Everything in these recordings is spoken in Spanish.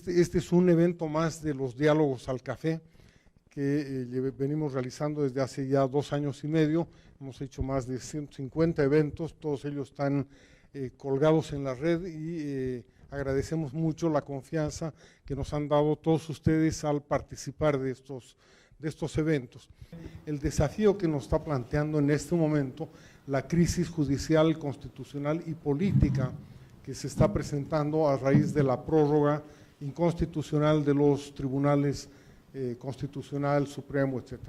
Este es un evento más de los diálogos al café que venimos realizando desde hace ya 2 años y medio. Hemos hecho más de 150 eventos, todos ellos están colgados en la red y agradecemos mucho la confianza que nos han dado todos ustedes al participar de estos eventos. El desafío que nos está planteando en este momento la crisis judicial, constitucional y política que se está presentando a raíz de la prórroga inconstitucional de los tribunales constitucional, supremo, etc.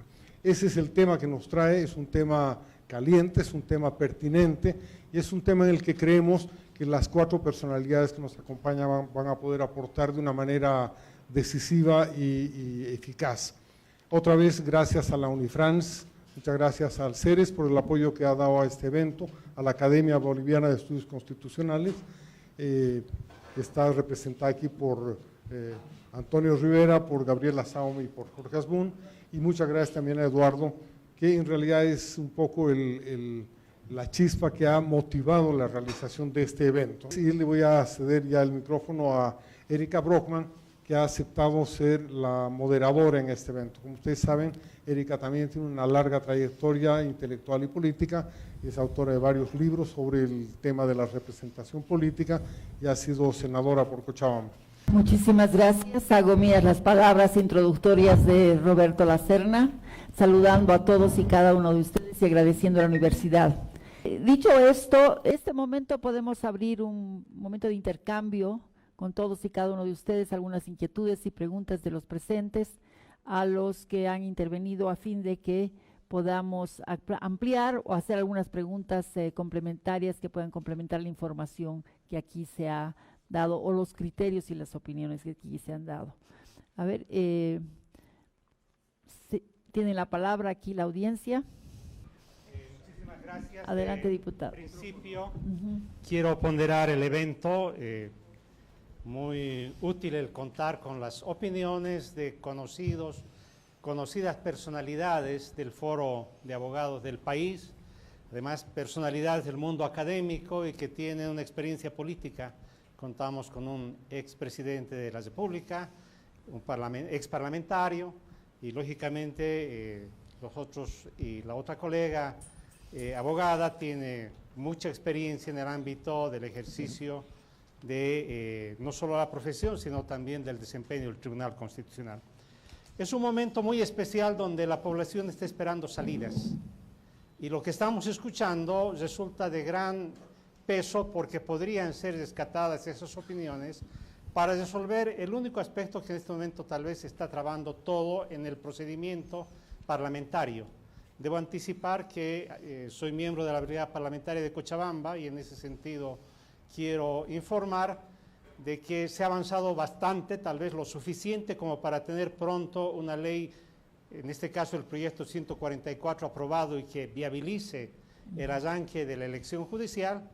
Ese es el tema que nos trae, es un tema caliente, es un tema pertinente y es un tema en el que creemos que las 4 personalidades que nos acompañan van a poder aportar de una manera decisiva y eficaz. Otra vez, gracias a la Unifrance, muchas gracias al CERES por el apoyo que ha dado a este evento, a la Academia Boliviana de Estudios Constitucionales, está representada aquí por Antonio Rivera, por Gabriela Saum y por Jorge Asbun, y muchas gracias también a Eduardo, que en realidad es un poco la chispa que ha motivado la realización de este evento. Y le voy a ceder ya el micrófono a Erika Brockman, que ha aceptado ser la moderadora en este evento. Como ustedes saben, Erika también tiene una larga trayectoria intelectual y política, es autora de varios libros sobre el tema de la representación política y ha sido senadora por Cochabamba. Muchísimas gracias. Hago mías las palabras introductorias de Roberto Lacerna, saludando a todos y cada uno de ustedes y agradeciendo a la universidad. Dicho esto, este momento podemos abrir un momento de intercambio con todos y cada uno de ustedes, algunas inquietudes y preguntas de los presentes, a los que han intervenido a fin de que podamos ampliar o hacer algunas preguntas complementarias que puedan complementar la información que aquí se ha dado o los criterios y las opiniones que aquí se han dado. A ver, tiene la palabra aquí la audiencia. Muchísimas gracias. Adelante, diputado. En principio, quiero ponderar el evento. Muy útil el contar con las opiniones de conocidas personalidades del foro de abogados del país, además personalidades del mundo académico y que tienen una experiencia política. Contamos con un expresidente de la República, un exparlamentario y lógicamente nosotros y la otra colega abogada tiene mucha experiencia en el ámbito del ejercicio de no solo la profesión, sino también del desempeño del Tribunal Constitucional. Es un momento muy especial donde la población está esperando salidas y lo que estamos escuchando resulta de gran peso porque podrían ser rescatadas esas opiniones para resolver el único aspecto que en este momento tal vez está trabando todo en el procedimiento parlamentario. Debo anticipar que soy miembro de la Brigada Parlamentaria de Cochabamba y en ese sentido quiero informar de que se ha avanzado bastante, tal vez lo suficiente como para tener pronto una ley, en este caso el proyecto 144 aprobado y que viabilice el arranque de la elección judicial,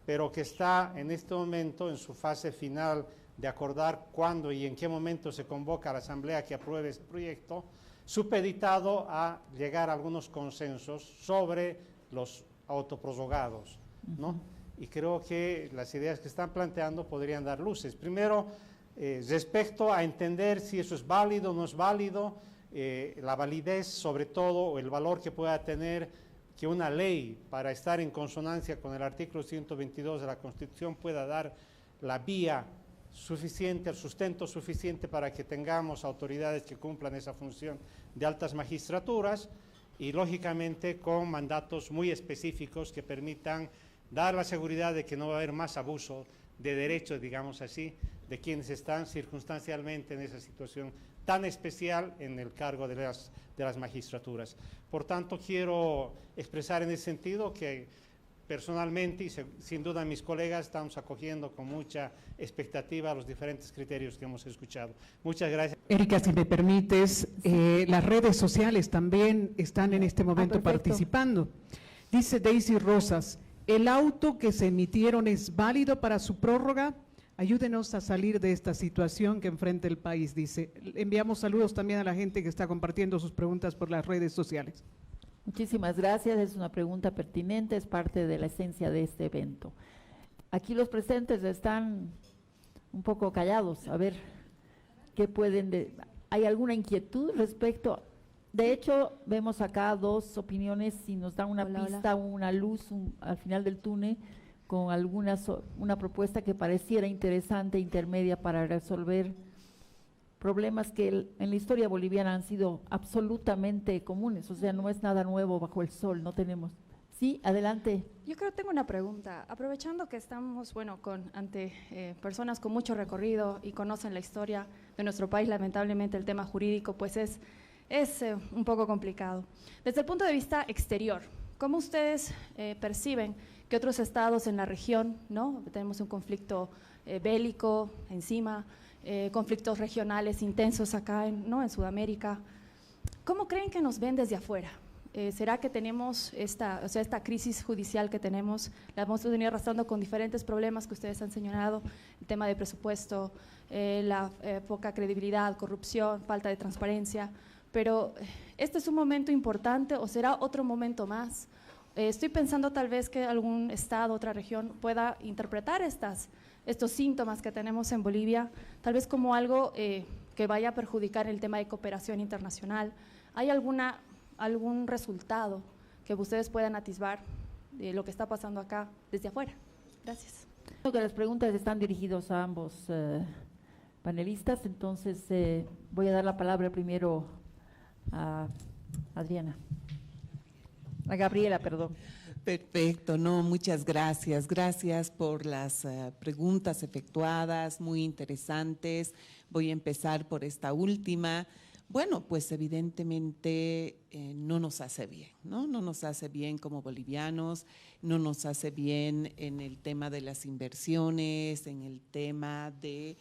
pero que está en este momento en su fase final de acordar cuándo y en qué momento se convoca a la Asamblea que apruebe ese proyecto, supeditado a llegar a algunos consensos sobre los autoprorrogados, ¿no? Y creo que las ideas que están planteando podrían dar luces. Primero, respecto a entender si eso es válido o no es válido, la validez sobre todo, o el valor que pueda tener que una ley para estar en consonancia con el artículo 122 de la Constitución pueda dar la vía suficiente, el sustento suficiente para que tengamos autoridades que cumplan esa función de altas magistraturas y lógicamente con mandatos muy específicos que permitan dar la seguridad de que no va a haber más abuso de derechos, digamos así, de quienes están circunstancialmente en esa situación tan especial en el cargo de las magistraturas. Por tanto, quiero expresar en ese sentido que personalmente y sin duda mis colegas estamos acogiendo con mucha expectativa los diferentes criterios que hemos escuchado. Muchas gracias. Erika, si me permites, las redes sociales también están en este momento participando. Dice Daisy Rosas, ¿el auto que se emitieron es válido para su prórroga? Ayúdenos a salir de esta situación que enfrenta el país, dice. Enviamos saludos también a la gente que está compartiendo sus preguntas por las redes sociales. Muchísimas gracias, es una pregunta pertinente, es parte de la esencia de este evento. Aquí los presentes están un poco callados, a ver, ¿Qué ¿Hay alguna inquietud respecto? De hecho, vemos acá dos opiniones y nos da una pista, una luz al final del túnel con una propuesta que pareciera interesante, intermedia para resolver problemas que en la historia boliviana han sido absolutamente comunes, o sea, no es nada nuevo bajo el sol, no tenemos. Sí, adelante. Yo creo que tengo una pregunta. Aprovechando que estamos, bueno, ante personas con mucho recorrido y conocen la historia de nuestro país, lamentablemente el tema jurídico pues es un poco complicado. Desde el punto de vista exterior, ¿cómo ustedes perciben que otros estados en la región, ¿no? Tenemos un conflicto bélico encima, conflictos regionales intensos acá en Sudamérica? ¿Cómo creen que nos ven desde afuera? ¿Será que tenemos esta crisis judicial que tenemos, la hemos venido arrastrando con diferentes problemas que ustedes han señalado, el tema de presupuesto, la poca credibilidad, corrupción, falta de transparencia, pero este es un momento importante o será otro momento más? Estoy pensando tal vez que algún estado, otra región pueda interpretar estos síntomas que tenemos en Bolivia, tal vez como algo que vaya a perjudicar el tema de cooperación internacional. ¿Hay algún resultado que ustedes puedan atisbar de lo que está pasando acá desde afuera? Gracias. Creo que las preguntas están dirigidas a ambos panelistas, entonces voy a dar la palabra primero a Adriana. A Gabriela, perdón. Perfecto, no, muchas gracias. Gracias por las preguntas efectuadas, muy interesantes. Voy a empezar por esta última. Bueno, pues evidentemente no nos hace bien, ¿no? No nos hace bien como bolivianos, no nos hace bien en el tema de las inversiones, en el tema de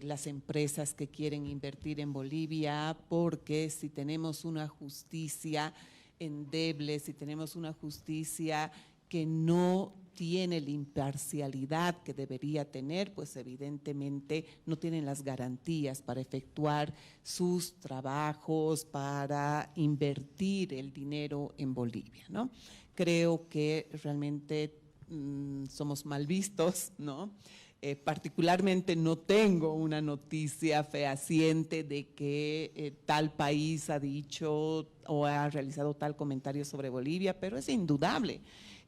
las empresas que quieren invertir en Bolivia, porque si tenemos una justicia endeble, si tenemos una justicia que no tiene la imparcialidad que debería tener, pues evidentemente no tienen las garantías para efectuar sus trabajos, para invertir el dinero en Bolivia, ¿no? Creo que realmente somos mal vistos, ¿no? Particularmente no tengo una noticia fehaciente de que tal país ha dicho o ha realizado tal comentario sobre Bolivia, pero es indudable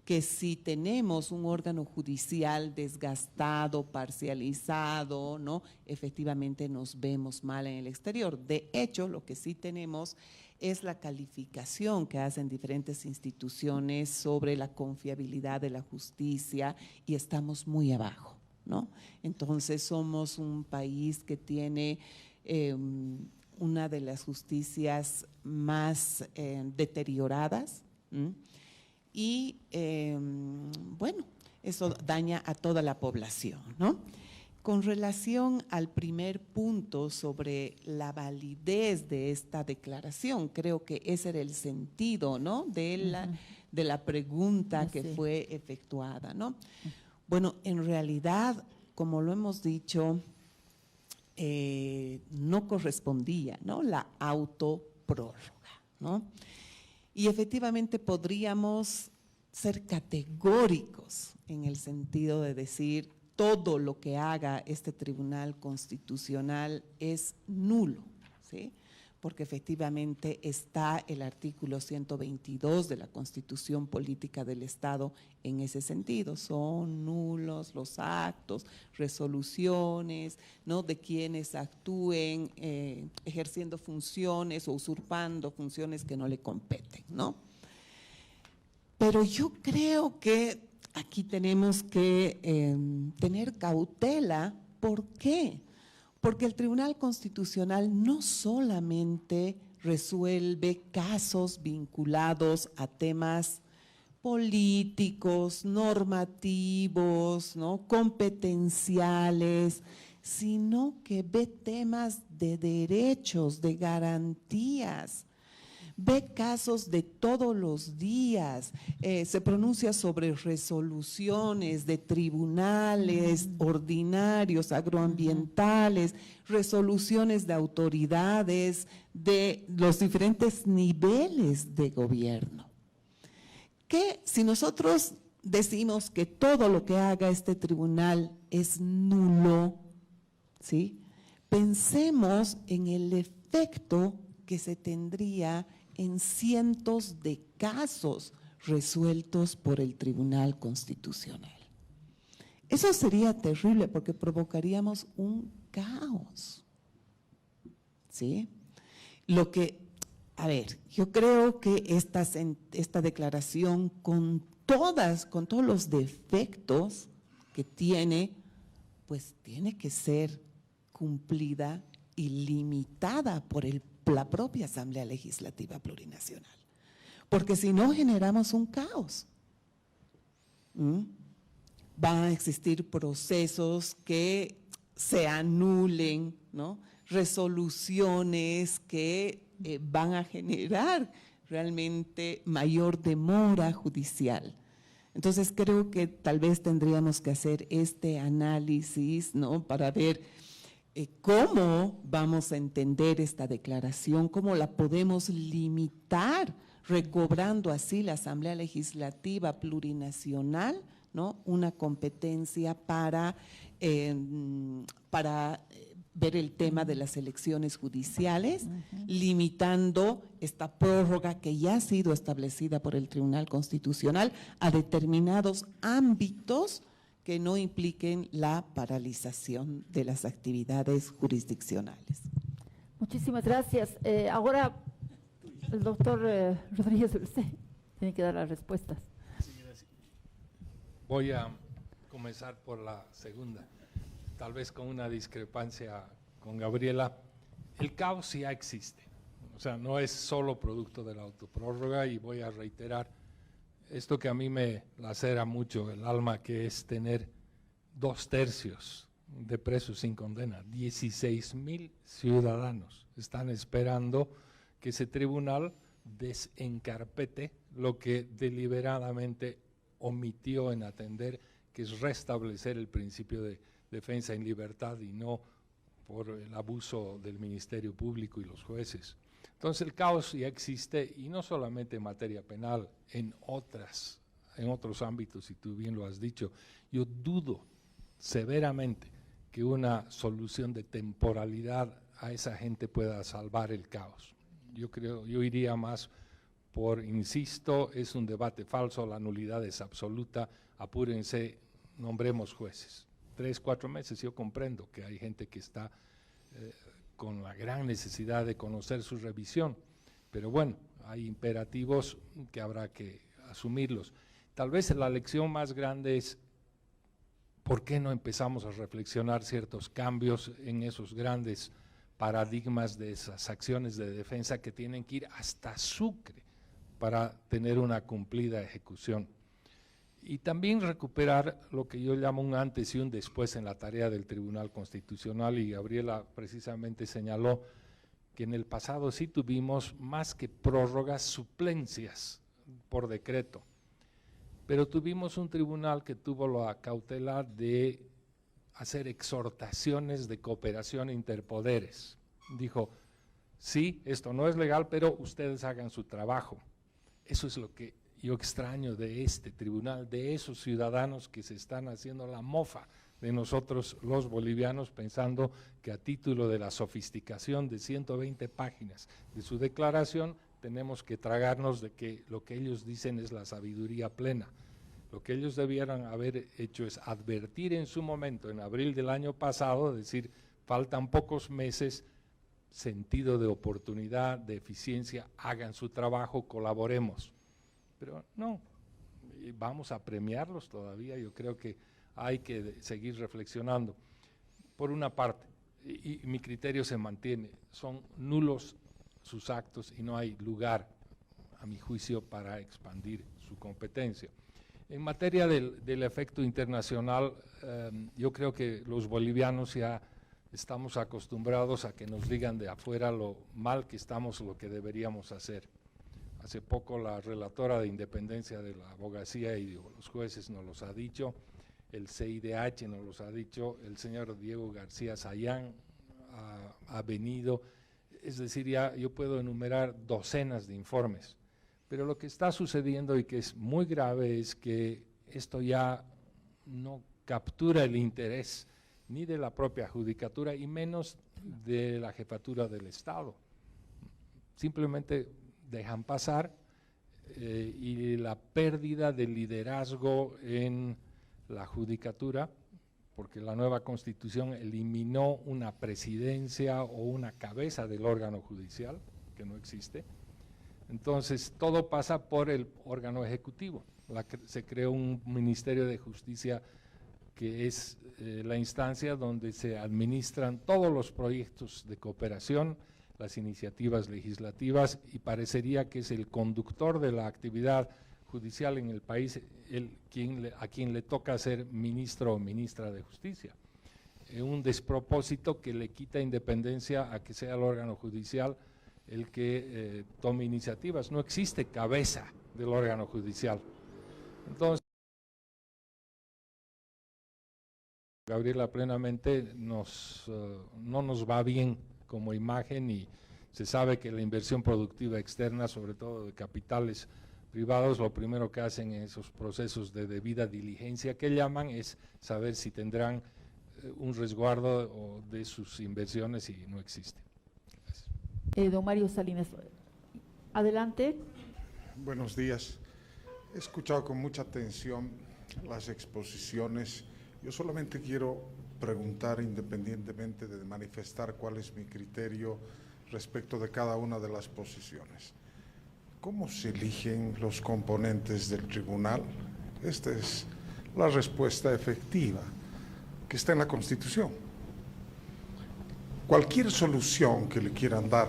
que si tenemos un órgano judicial desgastado, parcializado, ¿no? Efectivamente nos vemos mal en el exterior. De hecho, lo que sí tenemos es la calificación que hacen diferentes instituciones sobre la confiabilidad de la justicia y estamos muy abajo, ¿no? Entonces somos un país que tiene una de las justicias más deterioradas, y bueno, eso daña a toda la población, ¿no? Con relación al primer punto sobre la validez de esta declaración, creo que ese era el sentido, ¿no? de la pregunta que fue efectuada, ¿no? Bueno, en realidad, como lo hemos dicho, no correspondía, ¿no? La autoprórroga, ¿no? Y efectivamente podríamos ser categóricos en el sentido de decir todo lo que haga este Tribunal Constitucional es nulo, ¿sí? Porque efectivamente está el artículo 122 de la Constitución Política del Estado en ese sentido. Son nulos los actos, resoluciones, ¿no? De quienes actúen ejerciendo funciones o usurpando funciones que no le competen, ¿no? Pero yo creo que aquí tenemos que tener cautela. ¿Por qué? Porque el Tribunal Constitucional no solamente resuelve casos vinculados a temas políticos, normativos, ¿no? Competenciales, sino que ve temas de derechos, de garantías. Ve casos de todos los días, se pronuncia sobre resoluciones de tribunales ordinarios, agroambientales, resoluciones de autoridades de los diferentes niveles de gobierno. Que si nosotros decimos que todo lo que haga este tribunal es nulo, ¿sí? pensemos en el efecto que se tendría en cientos de casos resueltos por el Tribunal Constitucional. Eso sería terrible porque provocaríamos un caos, ¿sí? Lo que, a ver, yo creo que esta declaración con todos los defectos que tiene, pues tiene que ser cumplida y limitada por la propia Asamblea Legislativa Plurinacional, porque si no generamos un caos. Van a existir procesos que se anulen, ¿no? Resoluciones que van a generar realmente mayor demora judicial. Entonces creo que tal vez tendríamos que hacer este análisis, ¿no? Para ver cómo vamos a entender esta declaración, cómo la podemos limitar, recobrando así la Asamblea Legislativa Plurinacional, ¿no? Una competencia para ver el tema de las elecciones judiciales, limitando esta prórroga que ya ha sido establecida por el Tribunal Constitucional a determinados ámbitos que no impliquen la paralización de las actividades jurisdiccionales. Muchísimas gracias. Ahora, el doctor Rodríguez, usted tiene que dar las respuestas. Sí, gracias. Voy a comenzar por la segunda, tal vez con una discrepancia con Gabriela. El caos ya existe, o sea, no es solo producto de la autoprórroga, y voy a reiterar esto que a mí me lacera mucho el alma, que es tener 2/3 de presos sin condena. 16,000 ciudadanos están esperando que ese tribunal desencarpete lo que deliberadamente omitió en atender, que es restablecer el principio de defensa en libertad y no por el abuso del Ministerio Público y los jueces. Entonces el caos ya existe, y no solamente en materia penal, en otros ámbitos, y tú bien lo has dicho. Yo dudo severamente que una solución de temporalidad a esa gente pueda salvar el caos. Yo iría más por, insisto, es un debate falso, la nulidad es absoluta, apúrense, nombremos jueces. 3, 4 meses, yo comprendo que hay gente que está con la gran necesidad de conocer su revisión, pero bueno, hay imperativos que habrá que asumirlos. Tal vez la lección más grande es por qué no empezamos a reflexionar ciertos cambios en esos grandes paradigmas de esas acciones de defensa que tienen que ir hasta Sucre para tener una cumplida ejecución. Y también recuperar lo que yo llamo un antes y un después en la tarea del Tribunal Constitucional, y Gabriela precisamente señaló que en el pasado sí tuvimos más que prórrogas, suplencias por decreto, pero tuvimos un tribunal que tuvo la cautela de hacer exhortaciones de cooperación interpoderes. Dijo, sí, esto no es legal, pero ustedes hagan su trabajo. Eso es lo que yo extraño de este tribunal, de esos ciudadanos que se están haciendo la mofa de nosotros los bolivianos, pensando que a título de la sofisticación de 120 páginas de su declaración tenemos que tragarnos de que lo que ellos dicen es la sabiduría plena. Lo que ellos debieran haber hecho es advertir en su momento, en abril del año pasado, decir, faltan pocos meses, sentido de oportunidad, de eficiencia, hagan su trabajo, colaboremos. Pero no, vamos a premiarlos todavía. Yo creo que hay que seguir reflexionando. Por una parte, y mi criterio se mantiene, son nulos sus actos y no hay lugar, a mi juicio, para expandir su competencia. En materia del efecto internacional, yo creo que los bolivianos ya estamos acostumbrados a que nos digan de afuera lo mal que estamos, lo que deberíamos hacer. Hace poco la relatora de independencia de la abogacía y de los jueces nos los ha dicho, el CIDH nos los ha dicho, el señor Diego García Sayán ha venido, es decir, ya yo puedo enumerar docenas de informes, pero lo que está sucediendo y que es muy grave es que esto ya no captura el interés ni de la propia judicatura y menos de la jefatura del Estado. Simplemente dejan pasar y la pérdida de liderazgo en la judicatura, porque la nueva Constitución eliminó una presidencia o una cabeza del órgano judicial, que no existe. Entonces, todo pasa por el órgano ejecutivo. Se creó un Ministerio de Justicia que es la instancia donde se administran todos los proyectos de cooperación, las iniciativas legislativas, y parecería que es el conductor de la actividad judicial en el país a quien le toca ser ministro o ministra de Justicia. Un despropósito que le quita independencia a que sea el órgano judicial el que tome iniciativas. No existe cabeza del órgano judicial. Entonces, Gabriela, plenamente no nos va bien como imagen, y se sabe que la inversión productiva externa, sobre todo de capitales privados, lo primero que hacen en esos procesos de debida diligencia que llaman es saber si tendrán un resguardo de sus inversiones, y no existe. Don Mario Salinas, adelante. Buenos días. He escuchado con mucha atención las exposiciones. Yo solamente quiero preguntar, independientemente de manifestar cuál es mi criterio respecto de cada una de las posiciones. ¿Cómo se eligen los componentes del tribunal? Esta es la respuesta efectiva que está en la Constitución. Cualquier solución que le quieran dar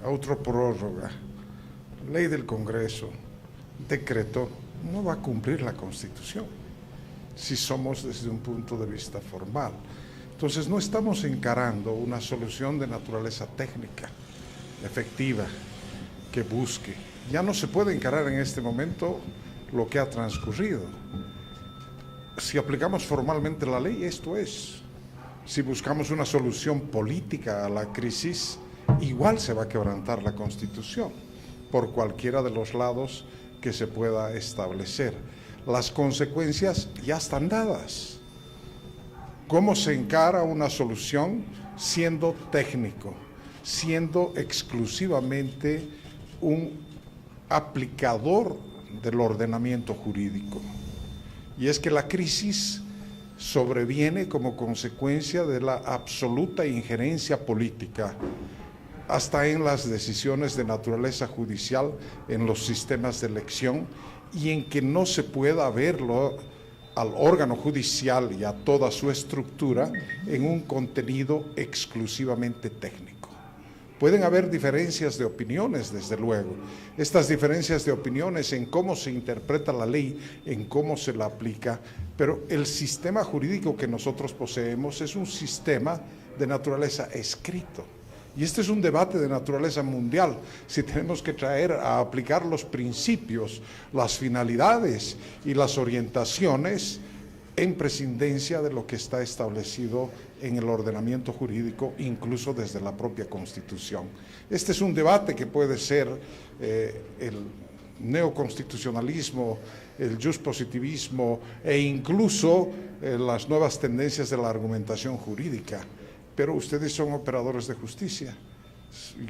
a otra prórroga, ley del Congreso, decreto, no va a cumplir la Constitución, si somos desde un punto de vista formal. Entonces no estamos encarando una solución de naturaleza técnica, efectiva, que busque. Ya no se puede encarar en este momento lo que ha transcurrido. Si aplicamos formalmente la ley, esto es. Si buscamos una solución política a la crisis, igual se va a quebrantar la Constitución, por cualquiera de los lados que se pueda establecer. Las consecuencias ya están dadas. ¿Cómo se encara una solución? Siendo técnico, siendo exclusivamente un aplicador del ordenamiento jurídico. Y es que la crisis sobreviene como consecuencia de la absoluta injerencia política, hasta en las decisiones de naturaleza judicial, en los sistemas de elección, y en que no se pueda verlo al órgano judicial y a toda su estructura en un contenido exclusivamente técnico. Pueden haber diferencias de opiniones, desde luego. Estas diferencias de opiniones en cómo se interpreta la ley, en cómo se la aplica, pero el sistema jurídico que nosotros poseemos es un sistema de naturaleza escrito. Y este es un debate de naturaleza mundial, si tenemos que traer a aplicar los principios, las finalidades y las orientaciones en prescindencia de lo que está establecido en el ordenamiento jurídico, incluso desde la propia Constitución. Este es un debate que puede ser el neoconstitucionalismo, el juspositivismo e incluso las nuevas tendencias de la argumentación jurídica. Pero ustedes son operadores de justicia.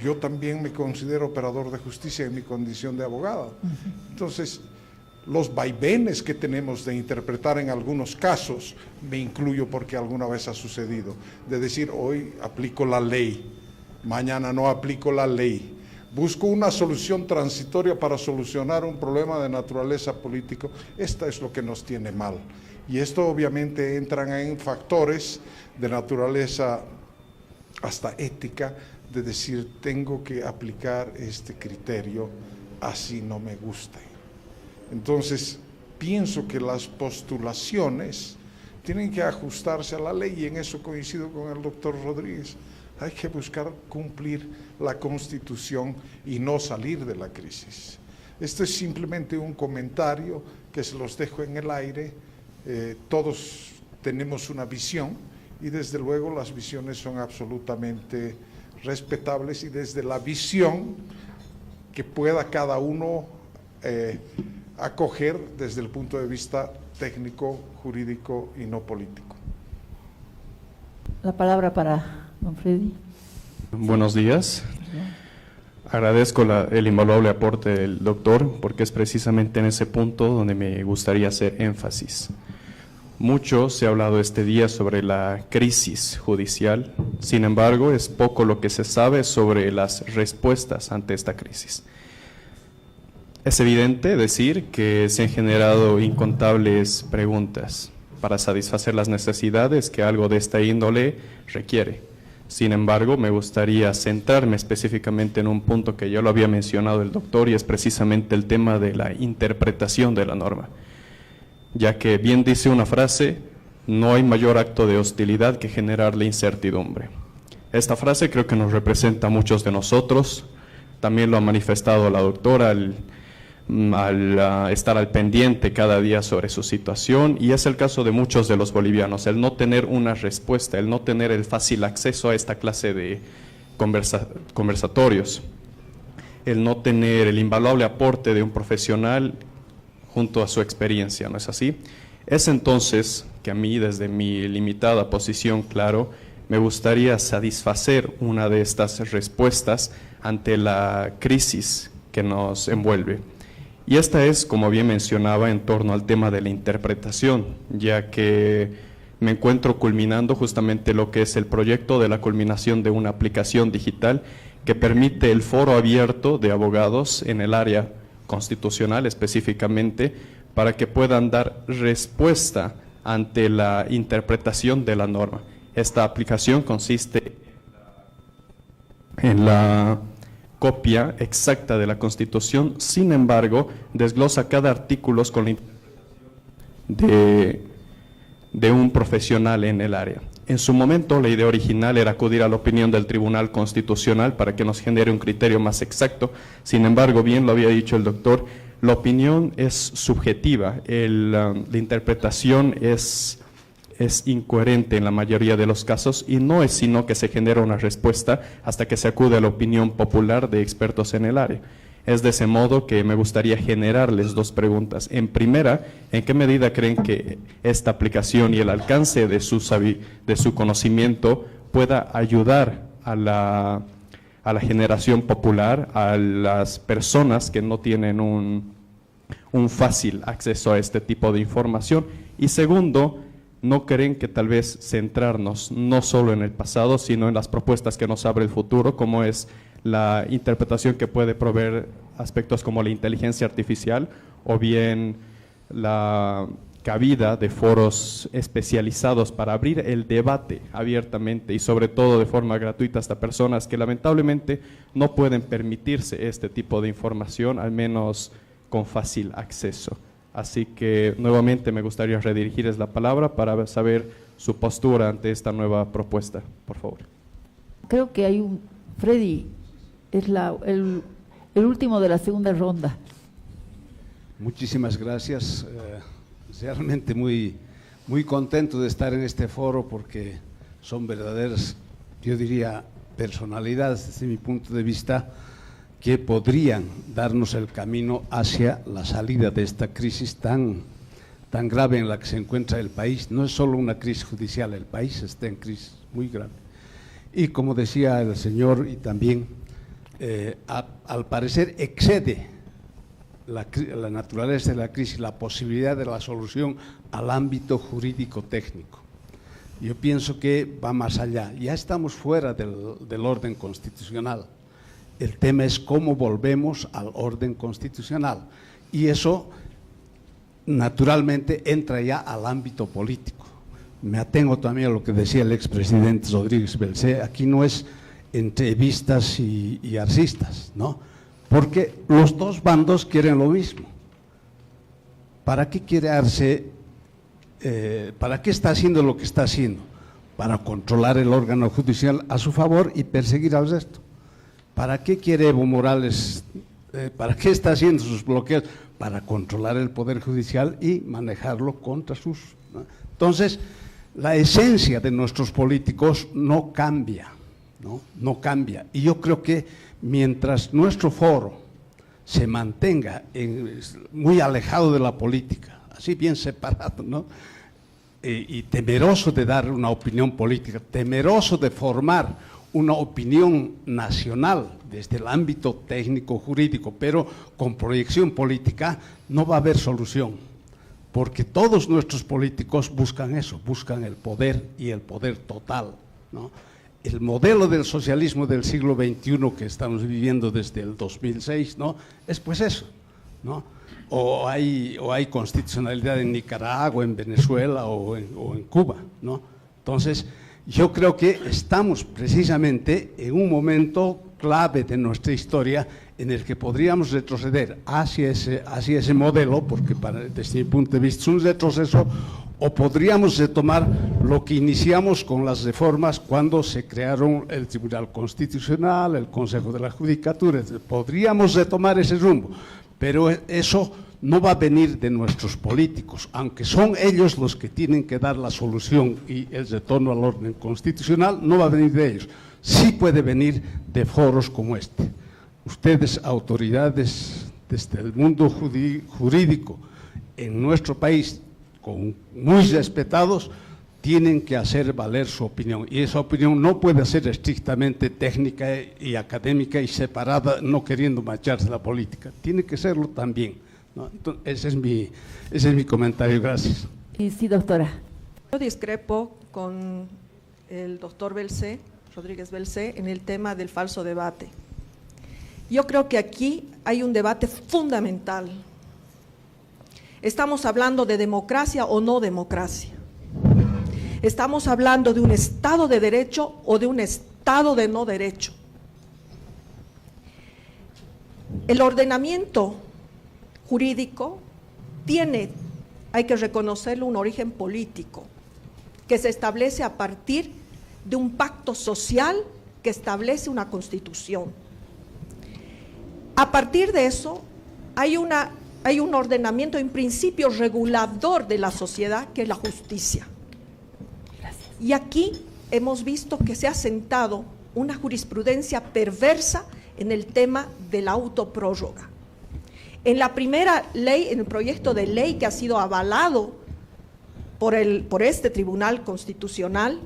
Yo también me considero operador de justicia en mi condición de abogado. Entonces, los vaivenes que tenemos de interpretar en algunos casos, me incluyo porque alguna vez ha sucedido, de decir hoy aplico la ley, mañana no aplico la ley, busco una solución transitoria para solucionar un problema de naturaleza político. Esta es lo que nos tiene mal. Y esto obviamente entran en factores de naturaleza hasta ética, de decir tengo que aplicar este criterio así no me guste. Entonces pienso que las postulaciones tienen que ajustarse a la ley, y en eso coincido con el doctor Rodríguez. Hay que buscar cumplir la Constitución y no salir de la crisis. Esto es simplemente un comentario que se los dejo en el aire. Todos tenemos una visión, y desde luego las visiones son absolutamente respetables, y desde la visión que pueda cada uno acoger desde el punto de vista técnico, jurídico y no político. La palabra para don Freddy. Buenos días. Agradezco el invaluable aporte del doctor, porque es precisamente en ese punto donde me gustaría hacer énfasis. Mucho se ha hablado este día sobre la crisis judicial, sin embargo, es poco lo que se sabe sobre las respuestas ante esta crisis. Es evidente decir que se han generado incontables preguntas para satisfacer las necesidades que algo de esta índole requiere. Sin embargo, me gustaría centrarme específicamente en un punto que ya lo había mencionado el doctor, y es precisamente el tema de la interpretación de la norma. Ya que bien dice una frase, no hay mayor acto de hostilidad que generar la incertidumbre. Esta frase creo que nos representa a muchos de nosotros, también lo ha manifestado la doctora al estar al pendiente cada día sobre su situación, y es el caso de muchos de los bolivianos, el no tener una respuesta, el no tener el fácil acceso a esta clase de conversatorios, el no tener el invaluable aporte de un profesional junto a su experiencia, ¿no es así? Es entonces que a mí, desde mi limitada posición, claro, me gustaría satisfacer una de estas respuestas ante la crisis que nos envuelve. Y esta es, como bien mencionaba, en torno al tema de la interpretación, ya que me encuentro culminando justamente lo que es el proyecto de la culminación de una aplicación digital que permite el foro abierto de abogados en el área constitucional específicamente, para que puedan dar respuesta ante la interpretación de la norma. Esta aplicación consiste en la copia exacta de la Constitución, sin embargo, desglosa cada artículo con la interpretación de un profesional en el área. En su momento, la idea original era acudir a la opinión del Tribunal Constitucional para que nos genere un criterio más exacto. Sin embargo, bien lo había dicho el doctor, la opinión es subjetiva, la interpretación es incoherente en la mayoría de los casos, y no es sino que se genera una respuesta hasta que se acude a la opinión popular de expertos en el área. Es de ese modo que me gustaría generarles dos preguntas. En primera, ¿en qué medida creen que esta aplicación y el alcance de su conocimiento pueda ayudar a la generación popular, a las personas que no tienen un fácil acceso a este tipo de información? Y segundo, ¿no creen que tal vez centrarnos no solo en el pasado, sino en las propuestas que nos abre el futuro, como es la interpretación que puede proveer aspectos como la inteligencia artificial, o bien la cabida de foros especializados para abrir el debate abiertamente y sobre todo de forma gratuita hasta personas que lamentablemente no pueden permitirse este tipo de información, al menos con fácil acceso? Así que nuevamente me gustaría redirigirles la palabra para saber su postura ante esta nueva propuesta, por favor. Creo que Freddy es el último de la segunda ronda. Muchísimas gracias. Realmente muy contento de estar en este foro, porque son verdaderas, yo diría, personalidades desde mi punto de vista, que podrían darnos el camino hacia la salida de esta crisis tan grave en la que se encuentra el país. No es solo una crisis judicial, el país está en crisis muy grave. Y como decía el señor, y también al parecer excede la naturaleza de la crisis, la posibilidad de la solución al ámbito jurídico técnico. Yo pienso que va más allá. Ya estamos fuera del orden constitucional. El tema es cómo volvemos al orden constitucional, y eso naturalmente entra ya al ámbito político. Me atengo también a lo que decía el expresidente Rodríguez Belcé, aquí no es entre evistas y arcistas, ¿no? Porque los dos bandos quieren lo mismo. ¿Para qué para qué está haciendo lo que está haciendo? Para controlar el órgano judicial a su favor y perseguir al resto. ¿Para qué quiere Evo Morales? ¿Para qué está haciendo sus bloqueos? Para controlar el Poder Judicial y manejarlo contra sus… ¿no? Entonces, la esencia de nuestros políticos no cambia, ¿no? No cambia. Y yo creo que mientras nuestro foro se mantenga muy alejado de la política, así bien separado, ¿no? y temeroso de dar una opinión política, temeroso de formar una opinión nacional desde el ámbito técnico-jurídico, pero con proyección política, no va a haber solución, porque todos nuestros políticos buscan eso, buscan el poder y el poder total, ¿no? El modelo del socialismo del siglo XXI que estamos viviendo desde el 2006, ¿no? Es pues eso, ¿no? O hay constitucionalidad en Nicaragua, en Venezuela o en Cuba, ¿no? Entonces, yo creo que estamos precisamente en un momento clave de nuestra historia en el que podríamos retroceder hacia ese modelo, porque desde mi punto de vista es un retroceso, o podríamos retomar lo que iniciamos con las reformas cuando se crearon el Tribunal Constitucional, el Consejo de la Judicatura, podríamos retomar ese rumbo, pero eso no va a venir de nuestros políticos, aunque son ellos los que tienen que dar la solución y el retorno al orden constitucional, no va a venir de ellos, sí puede venir de foros como este. Ustedes, autoridades desde el mundo jurídico en nuestro país, muy respetados, tienen que hacer valer su opinión, y esa opinión no puede ser estrictamente técnica y académica y separada, no queriendo marcharse la política, tiene que serlo también, ¿no? Entonces, ese es mi comentario, gracias. Sí, doctora. Yo discrepo con el doctor Rodríguez Belcé, en el tema del falso debate. Yo creo que aquí hay un debate fundamental. Estamos hablando de democracia o no democracia. Estamos hablando de un Estado de derecho o de un Estado de no derecho. El ordenamiento jurídico tiene, hay que reconocerlo, un origen político que se establece a partir de un pacto social que establece una constitución. A partir de eso hay un ordenamiento, un principio regulador de la sociedad, que es la justicia. Gracias. Y aquí hemos visto que se ha sentado una jurisprudencia perversa en el tema de la autoprórroga. En la primera ley, en el proyecto de ley que ha sido avalado por este Tribunal Constitucional,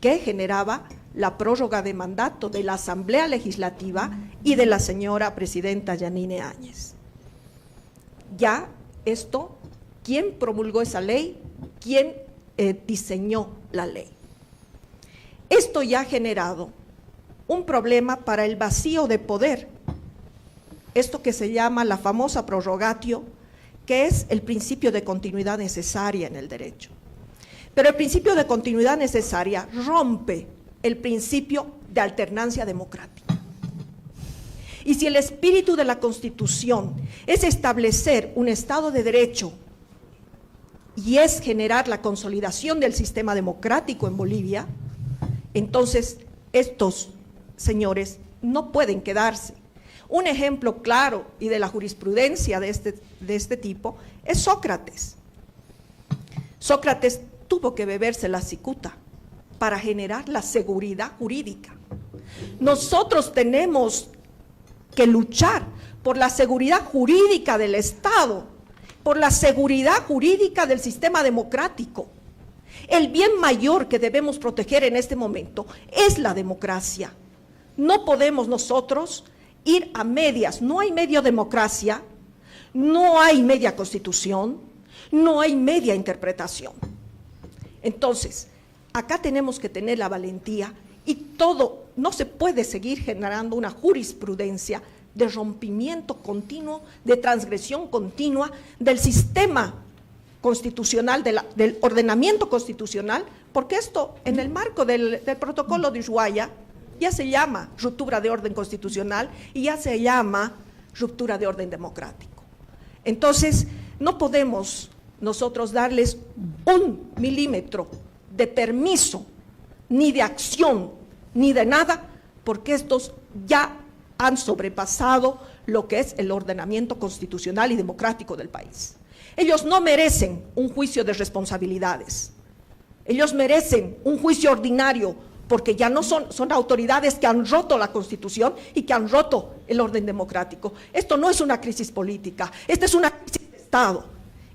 que generaba la prórroga de mandato de la Asamblea Legislativa y de la señora presidenta Yanine Áñez. Ya esto, ¿quién promulgó esa ley? ¿Quién diseñó la ley? Esto ya ha generado un problema para el vacío de poder, esto que se llama la famosa prorrogatio, que es el principio de continuidad necesaria en el derecho. Pero el principio de continuidad necesaria rompe el principio de alternancia democrática. Y si el espíritu de la Constitución es establecer un Estado de Derecho y es generar la consolidación del sistema democrático en Bolivia, entonces estos señores no pueden quedarse. Un ejemplo claro y de la jurisprudencia de este tipo es Sócrates. Sócrates tuvo que beberse la cicuta para generar la seguridad jurídica. Nosotros tenemos que luchar por la seguridad jurídica del Estado, por la seguridad jurídica del sistema democrático. El bien mayor que debemos proteger en este momento es la democracia. No podemos nosotros ir a medias, no hay media democracia, no hay media constitución, no hay media interpretación. Entonces, acá tenemos que tener la valentía y todo, no se puede seguir generando una jurisprudencia de rompimiento continuo, de transgresión continua del sistema constitucional, del ordenamiento constitucional, porque esto en el marco del protocolo de Ushuaia ya se llama ruptura de orden constitucional y ya se llama ruptura de orden democrático. Entonces, no podemos nosotros darles 1 milímetro de permiso, ni de acción, ni de nada, porque estos ya han sobrepasado lo que es el ordenamiento constitucional y democrático del país. Ellos no merecen un juicio de responsabilidades, ellos merecen un juicio ordinario, porque ya no son autoridades que han roto la Constitución y que han roto el orden democrático. Esto no es una crisis política, esta es una crisis de Estado.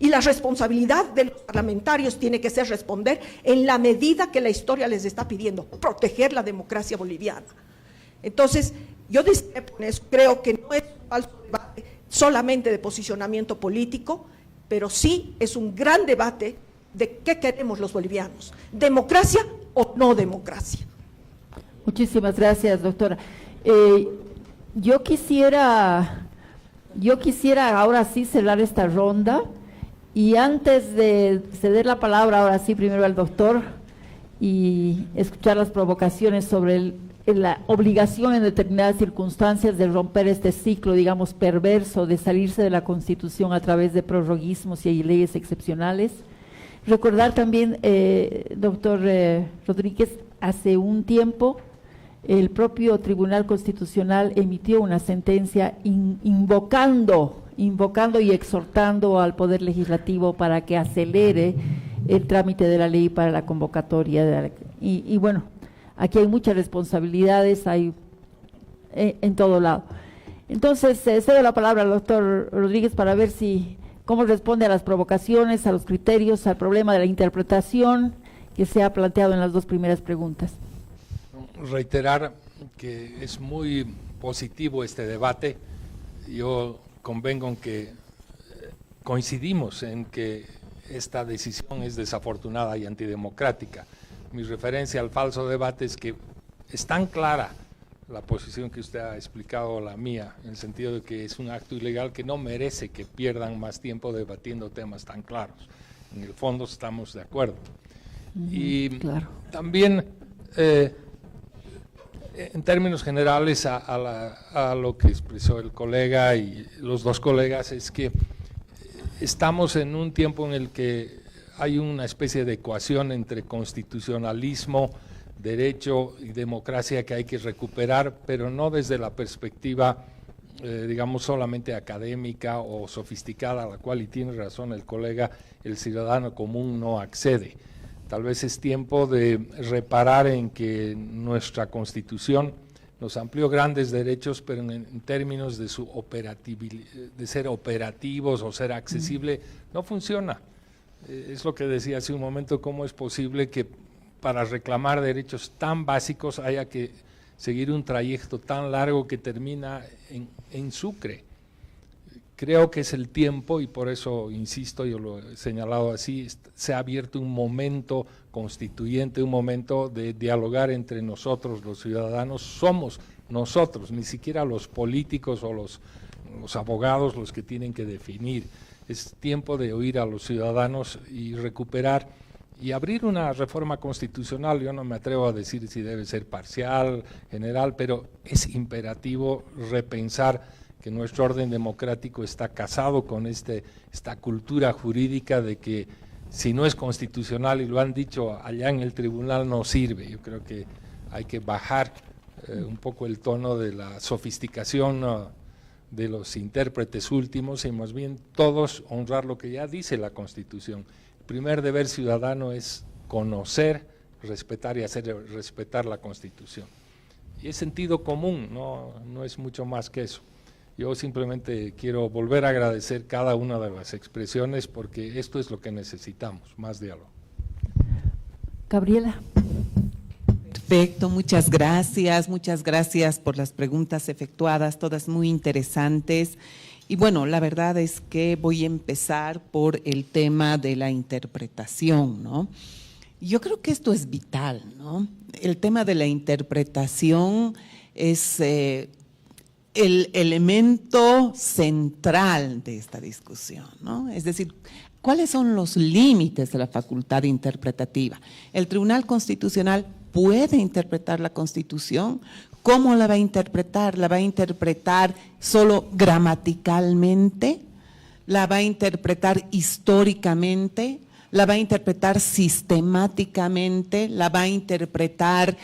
Y la responsabilidad de los parlamentarios tiene que ser responder en la medida que la historia les está pidiendo, proteger la democracia boliviana. Entonces, yo creo que no es un falso debate solamente de posicionamiento político, pero sí es un gran debate de qué queremos los bolivianos, democracia o no democracia. Muchísimas gracias, doctora. Yo quisiera ahora sí cerrar esta ronda. Y antes de ceder la palabra, ahora sí, primero al doctor y escuchar las provocaciones sobre la obligación en determinadas circunstancias de romper este ciclo, digamos, perverso de salirse de la Constitución a través de prorroguismos y leyes excepcionales. Recordar también, doctor Rodríguez, hace un tiempo el propio Tribunal Constitucional emitió una sentencia invocando y exhortando al Poder Legislativo para que acelere el trámite de la ley para la convocatoria. Y bueno, aquí hay muchas responsabilidades, hay en todo lado. Entonces, cedo la palabra al doctor Rodríguez para ver cómo responde a las provocaciones, a los criterios, al problema de la interpretación que se ha planteado en las dos primeras preguntas. Reiterar que es muy positivo este debate. Yo convengo en que coincidimos en que esta decisión es desafortunada y antidemocrática. Mi referencia al falso debate es que es tan clara la posición que usted ha explicado, la mía, en el sentido de que es un acto ilegal que no merece que pierdan más tiempo debatiendo temas tan claros. En el fondo estamos de acuerdo. Y claro, también en términos generales a lo que expresó el colega y los dos colegas, es que estamos en un tiempo en el que hay una especie de ecuación entre constitucionalismo, derecho y democracia que hay que recuperar, pero no desde la perspectiva, digamos, solamente académica o sofisticada, a la cual, y tiene razón el colega, el ciudadano común no accede. Tal vez es tiempo de reparar en que nuestra Constitución nos amplió grandes derechos, pero en términos de su operatividad, de ser operativos o ser accesible, no funciona. Es lo que decía hace un momento, cómo es posible que para reclamar derechos tan básicos haya que seguir un trayecto tan largo que termina en Sucre. Creo que es el tiempo, y por eso insisto, yo lo he señalado así, se ha abierto un momento constituyente, un momento de dialogar entre nosotros, los ciudadanos. Somos nosotros, ni siquiera los políticos o los abogados los que tienen que definir. Es tiempo de oír a los ciudadanos y recuperar y abrir una reforma constitucional. Yo no me atrevo a decir si debe ser parcial, general, pero es imperativo repensar que nuestro orden democrático está casado con esta cultura jurídica de que si no es constitucional, y lo han dicho allá en el tribunal, no sirve. Yo creo que hay que bajar un poco el tono de la sofisticación de los intérpretes últimos y más bien todos honrar lo que ya dice la Constitución. El primer deber ciudadano es conocer, respetar y hacer respetar la Constitución. Y es sentido común, no es mucho más que eso. Yo simplemente quiero volver a agradecer cada una de las expresiones porque esto es lo que necesitamos, más diálogo. Gabriela. Perfecto, muchas gracias por las preguntas efectuadas, todas muy interesantes. Y bueno, la verdad es que voy a empezar por el tema de la interpretación, ¿no? Yo creo que esto es vital, ¿no? El tema de la interpretación es el elemento central de esta discusión, ¿no? Es decir, ¿cuáles son los límites de la facultad interpretativa? El Tribunal Constitucional puede interpretar la Constitución. ¿Cómo la va a interpretar? ¿La va a interpretar solo gramaticalmente? ¿La va a interpretar históricamente? ¿La va a interpretar sistemáticamente? ¿La va a interpretar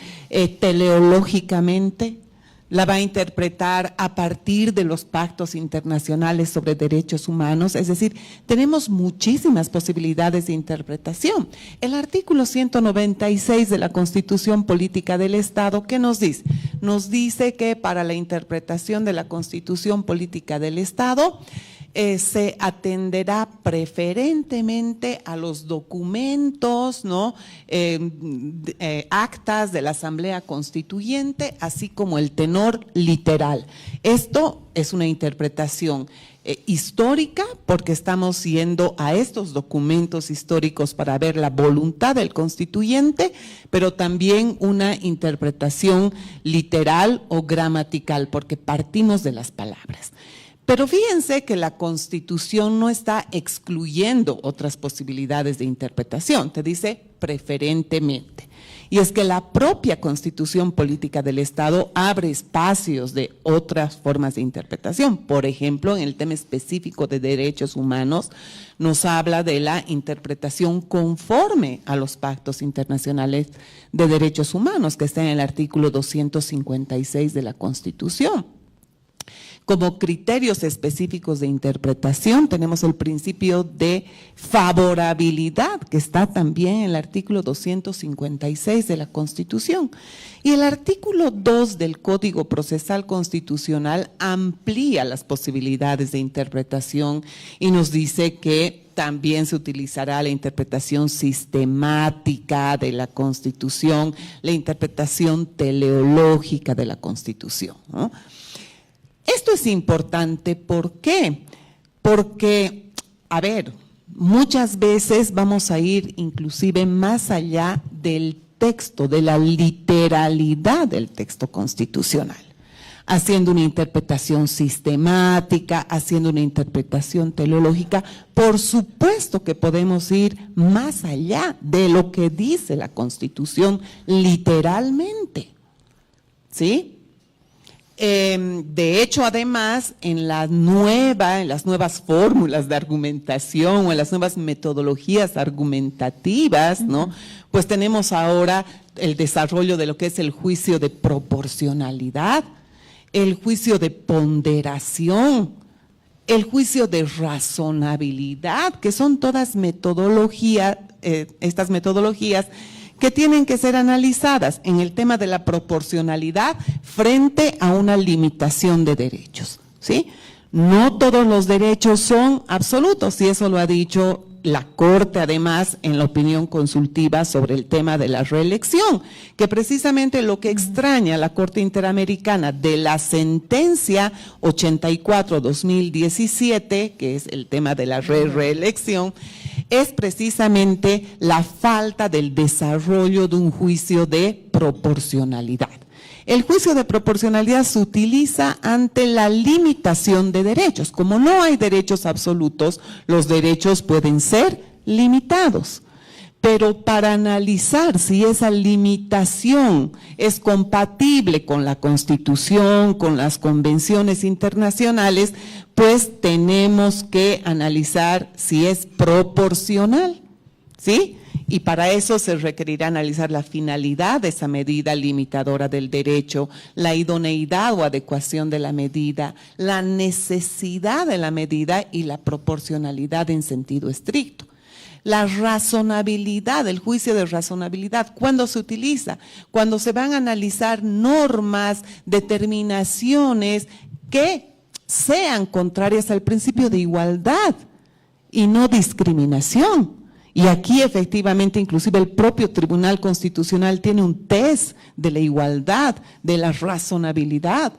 teleológicamente? ¿La va a interpretar a partir de los pactos internacionales sobre derechos humanos? Es decir, tenemos muchísimas posibilidades de interpretación. El artículo 196 de la Constitución Política del Estado, ¿qué nos dice? Nos dice que para la interpretación de la Constitución Política del Estado, se atenderá preferentemente a los documentos, ¿no? Actas de la Asamblea Constituyente, así como el tenor literal. Esto es una interpretación histórica, porque estamos yendo a estos documentos históricos para ver la voluntad del constituyente, pero también una interpretación literal o gramatical, porque partimos de las palabras. Pero fíjense que la Constitución no está excluyendo otras posibilidades de interpretación, te dice preferentemente. Y es que la propia Constitución Política del Estado abre espacios de otras formas de interpretación. Por ejemplo, en el tema específico de derechos humanos, nos habla de la interpretación conforme a los pactos internacionales de derechos humanos, que está en el artículo 256 de la Constitución. Como criterios específicos de interpretación tenemos el principio de favorabilidad, que está también en el artículo 256 de la Constitución. Y el artículo 2 del Código Procesal Constitucional amplía las posibilidades de interpretación y nos dice que también se utilizará la interpretación sistemática de la Constitución, la interpretación teleológica de la Constitución, ¿no? Esto es importante, ¿por qué? Porque, a ver, muchas veces vamos a ir inclusive más allá del texto, de la literalidad del texto constitucional, haciendo una interpretación sistemática, haciendo una interpretación teleológica. Por supuesto que podemos ir más allá de lo que dice la Constitución literalmente, ¿sí? De hecho, además, en las nuevas fórmulas de argumentación o en las nuevas metodologías argumentativas, ¿no? Pues tenemos ahora el desarrollo de lo que es el juicio de proporcionalidad, el juicio de ponderación, el juicio de razonabilidad, que son todas metodologías, estas metodologías que tienen que ser analizadas en el tema de la proporcionalidad frente a una limitación de derechos, ¿sí? No todos los derechos son absolutos, y eso lo ha dicho la Corte, además, en la opinión consultiva sobre el tema de la reelección, que precisamente lo que extraña a la Corte Interamericana de la sentencia 84-2017, que es el tema de la reelección, es precisamente la falta del desarrollo de un juicio de proporcionalidad. El juicio de proporcionalidad se utiliza ante la limitación de derechos. Como no hay derechos absolutos, los derechos pueden ser limitados. Pero para analizar si esa limitación es compatible con la Constitución, con las convenciones internacionales, pues tenemos que analizar si es proporcional, ¿sí? Y para eso se requerirá analizar la finalidad de esa medida limitadora del derecho, la idoneidad o adecuación de la medida, la necesidad de la medida y la proporcionalidad en sentido estricto. La razonabilidad, el juicio de razonabilidad, ¿cuándo se utiliza? Cuando se van a analizar normas, determinaciones que sean contrarias al principio de igualdad y no discriminación. Y aquí efectivamente inclusive el propio Tribunal Constitucional tiene un test de la igualdad, de la razonabilidad.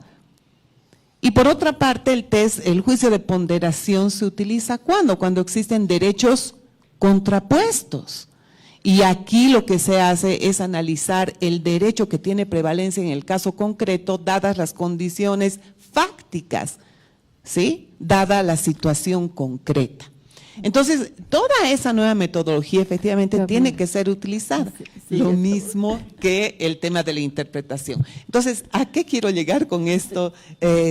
Y por otra parte el juicio de ponderación se utiliza ¿cuándo? Cuando existen derechos contrapuestos. Y aquí lo que se hace es analizar el derecho que tiene prevalencia en el caso concreto, dadas las condiciones fácticas, ¿sí? Dada la situación concreta. Entonces, toda esa nueva metodología efectivamente tiene que ser utilizada, lo mismo que el tema de la interpretación. Entonces, ¿a qué quiero llegar con esto?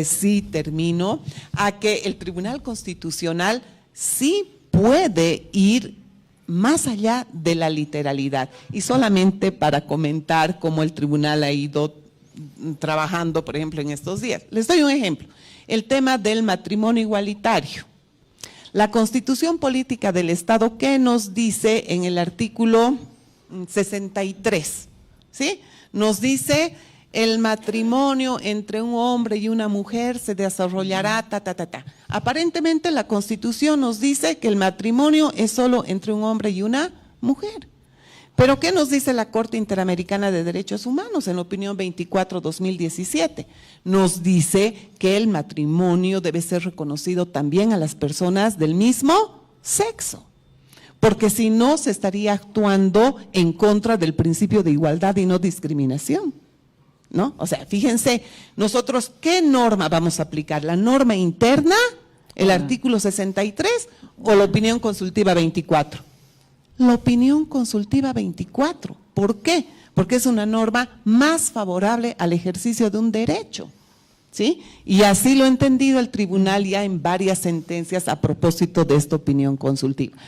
Sí, termino, a que el Tribunal Constitucional sí puede ir más allá de la literalidad. Y solamente para comentar cómo el tribunal ha ido trabajando, por ejemplo, en estos días. Les doy un ejemplo, el tema del matrimonio igualitario. La Constitución Política del Estado, ¿qué nos dice en el artículo 63? ¿Sí? Nos dice el matrimonio entre un hombre y una mujer se desarrollará, Aparentemente la Constitución nos dice que el matrimonio es solo entre un hombre y una mujer. Pero ¿qué nos dice la Corte Interamericana de Derechos Humanos en la opinión 24/2017? Nos dice que el matrimonio debe ser reconocido también a las personas del mismo sexo, porque si no se estaría actuando en contra del principio de igualdad y no discriminación, ¿no? O sea, fíjense, nosotros, ¿qué norma vamos a aplicar? ¿La norma interna, el artículo 63 o la opinión consultiva 24? La opinión consultiva 24. ¿Por qué? Porque es una norma más favorable al ejercicio de un derecho, ¿sí? Y así lo ha entendido el tribunal ya en varias sentencias a propósito de esta opinión consultiva.